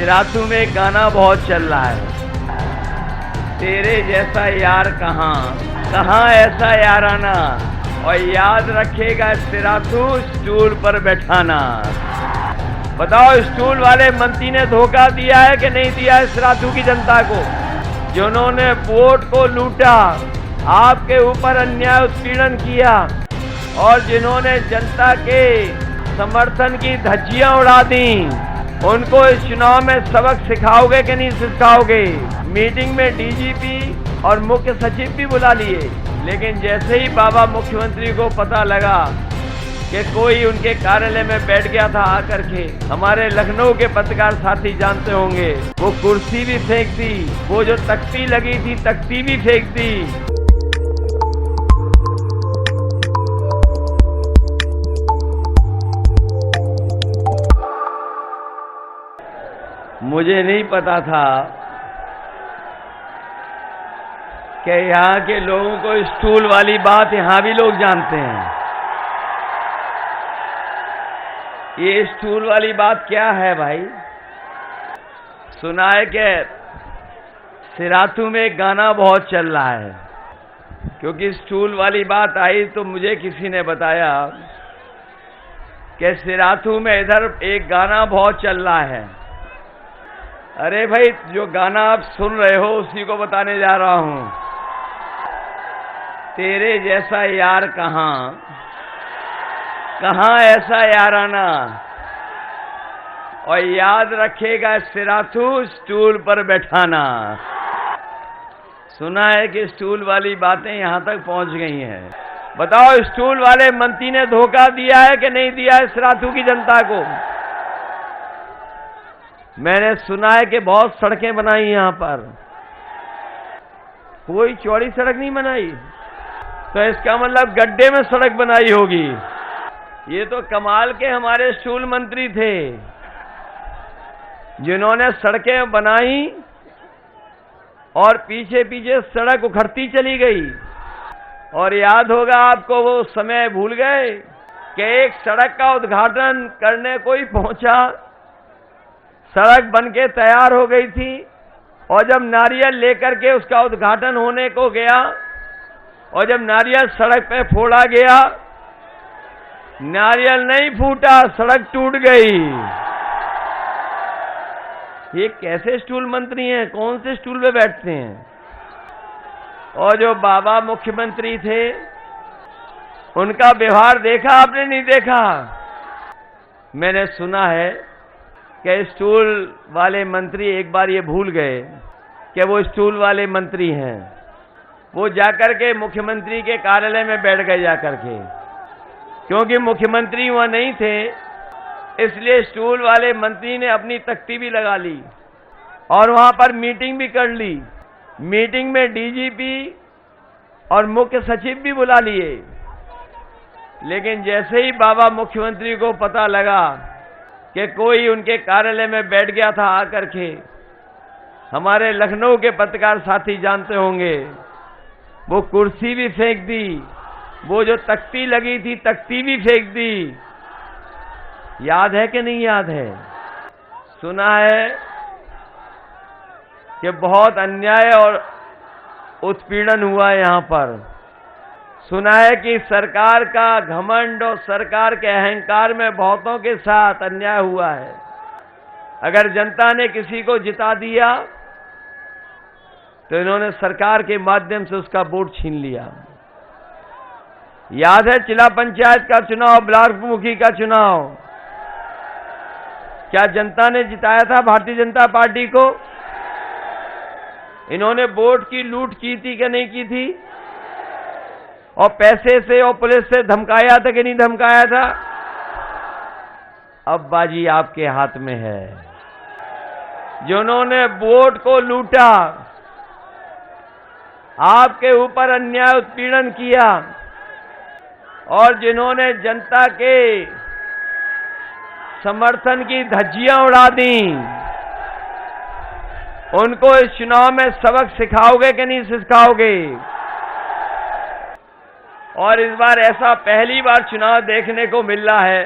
सिराथू में एक गाना बहुत चल रहा है, तेरे जैसा यार कहाँ ऐसा याराना, और याद रखेगा सिराथू स्टूल पर बैठाना। बताओ, स्टूल वाले मंत्री ने धोखा दिया है कि नहीं दिया है सिराथू की जनता को? जिन्होंने वोट को लूटा, आपके ऊपर अन्याय उत्पीड़न किया, और जिन्होंने जनता के समर्थन की धज्जियां उड़ा दी, उनको इस चुनाव में सबक सिखाओगे कि नहीं सिखाओगे? मीटिंग में डीजीपी और मुख्य सचिव भी बुला लिए, लेकिन जैसे ही बाबा मुख्यमंत्री को पता लगा कि कोई उनके कार्यालय में बैठ गया था आकर के, हमारे लखनऊ के पत्रकार साथी जानते होंगे, वो कुर्सी भी फेंक दी, वो जो तख्ती लगी थी तख्ती भी फेंक दी। मुझे नहीं पता था कि यहाँ के लोगों को स्टूल वाली बात यहाँ भी लोग जानते हैं। ये स्टूल वाली बात क्या है भाई? सुना है कि सिराथू में एक गाना बहुत चल रहा है, क्योंकि स्टूल वाली बात आई तो मुझे किसी ने बताया कि सिराथू में इधर एक गाना बहुत चल रहा है। अरे भाई, जो गाना आप सुन रहे हो उसी को बताने जा रहा हूं। तेरे जैसा यार कहाँ ऐसा याराना, और याद रखेगा सिराथू स्टूल पर बैठाना। सुना है कि स्टूल वाली बातें यहां तक पहुंच गई हैं। बताओ, स्टूल वाले मंत्री ने धोखा दिया है कि नहीं दिया है सिराथू की जनता को? मैंने सुना है कि बहुत सड़कें बनाई यहां पर, कोई चौड़ी सड़क नहीं बनाई, तो इसका मतलब गड्ढे में सड़क बनाई होगी। ये तो कमाल के हमारे स्टूल मंत्री थे, जिन्होंने सड़कें बनाई और पीछे पीछे सड़क उखड़ती चली गई। और याद होगा आपको, वो समय भूल गए कि एक सड़क का उद्घाटन करने कोई पहुंचा, सड़क बनके तैयार हो गई थी, और जब नारियल लेकर के उसका उद्घाटन होने को गया, और जब नारियल सड़क पे फोड़ा गया, नारियल नहीं फूटा, सड़क टूट गई। ये कैसे स्टूल मंत्री हैं? कौन से स्टूल पे बैठते हैं? और जो बाबा मुख्यमंत्री थे, उनका व्यवहार देखा आपने? नहीं देखा? मैंने सुना है कि स्टूल वाले मंत्री एक बार ये भूल गए कि वो स्टूल वाले मंत्री हैं। वो जाकर के मुख्यमंत्री के कार्यालय में बैठ गए जाकर के, क्योंकि मुख्यमंत्री वहां नहीं थे, इसलिए स्टूल वाले मंत्री ने अपनी तख्ती भी लगा ली और वहां पर मीटिंग भी कर ली। मीटिंग में डीजीपी और मुख्य सचिव भी बुला लिए, लेकिन जैसे ही बाबा मुख्यमंत्री को पता लगा कि कोई उनके कार्यालय में बैठ गया था आकर के, हमारे लखनऊ के पत्रकार साथी जानते होंगे, वो कुर्सी भी फेंक दी, वो जो तख्ती लगी थी तख्ती भी फेंक दी। याद है कि नहीं याद है? सुना है कि बहुत अन्याय और उत्पीड़न हुआ यहां पर। सुना है कि सरकार का घमंड और सरकार के अहंकार में बहुतों के साथ अन्याय हुआ है। अगर जनता ने किसी को जिता दिया तो इन्होंने सरकार के माध्यम से उसका वोट छीन लिया। याद है जिला पंचायत का चुनाव, ब्लॉक मुखी का चुनाव, क्या जनता ने जिताया था भारतीय जनता पार्टी को? इन्होंने वोट की लूट की थी कि नहीं की थी? और पैसे से और पुलिस से धमकाया था कि नहीं धमकाया था? अब बाजी आपके हाथ में है। जिन्होंने वोट को लूटा, आपके ऊपर अन्याय उत्पीड़न किया, और जिन्होंने जनता के समर्थन की धज्जियां उड़ा दी, उनको इस चुनाव में सबक सिखाओगे कि नहीं सिखाओगे? और इस बार ऐसा पहली बार चुनाव देखने को मिल रहा है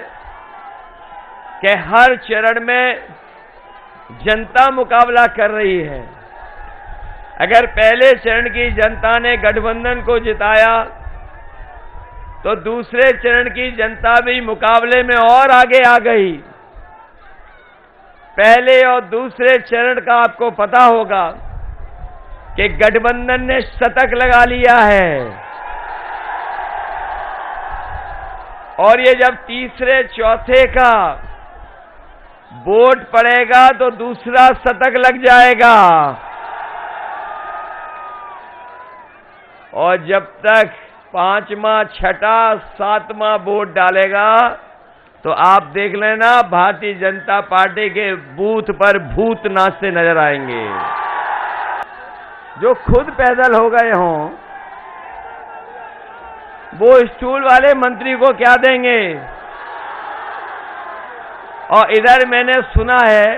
कि हर चरण में जनता मुकाबला कर रही है। अगर पहले चरण की जनता ने गठबंधन को जिताया तो दूसरे चरण की जनता भी मुकाबले में और आगे आ गई। पहले और दूसरे चरण का आपको पता होगा कि गठबंधन ने शतक लगा लिया है, और ये जब तीसरे चौथे का वोट पड़ेगा तो दूसरा शतक लग जाएगा। और जब तक पांचवा, छठा, सातवां वोट डालेगा तो आप देख लेना भारतीय जनता पार्टी के बूथ पर भूत नाचते नजर आएंगे। जो खुद पैदल हो गए हों वो स्टूल वाले मंत्री को क्या देंगे? और इधर मैंने सुना है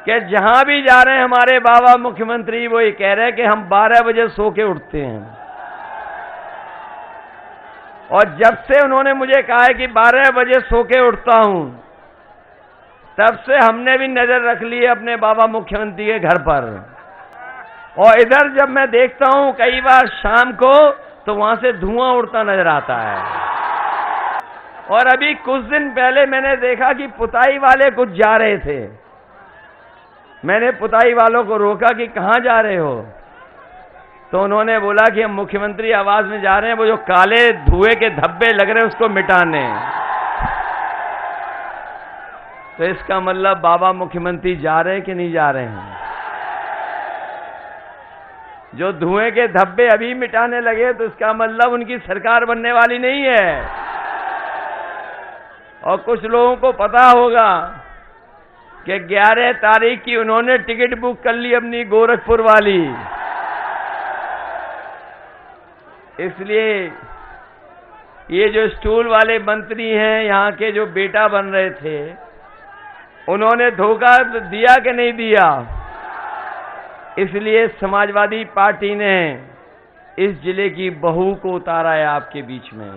कि जहां भी जा रहे हैं हमारे बाबा मुख्यमंत्री वो ये कह रहे हैं कि हम 12 बजे सो के उठते हैं। और जब से उन्होंने मुझे कहा है कि 12 बजे सो के उठता हूं, तब से हमने भी नजर रख ली है अपने बाबा मुख्यमंत्री के घर पर। और इधर जब मैं देखता हूं कई बार शाम को तो वहां से धुआं उड़ता नजर आता है। और अभी कुछ दिन पहले मैंने देखा कि पुताई वाले कुछ जा रहे थे। मैंने पुताई वालों को रोका कि कहां जा रहे हो? तो उन्होंने बोला कि हम मुख्यमंत्री आवास में जा रहे हैं, वो जो काले धुएं के धब्बे लग रहे हैं उसको मिटाने। तो इसका मतलब बाबा मुख्यमंत्री जा रहे हैं कि नहीं जा रहे हैं? जो धुएं के धब्बे अभी मिटाने लगे तो इसका मतलब उनकी सरकार बनने वाली नहीं है। और कुछ लोगों को पता होगा कि 11 तारीख की उन्होंने टिकट बुक कर ली अपनी गोरखपुर वाली। इसलिए ये जो स्टूल वाले मंत्री हैं, यहाँ के जो बेटा बन रहे थे, उन्होंने धोखा दिया कि नहीं दिया? इसलिए समाजवादी पार्टी ने इस जिले की बहू को उतारा है आपके बीच में।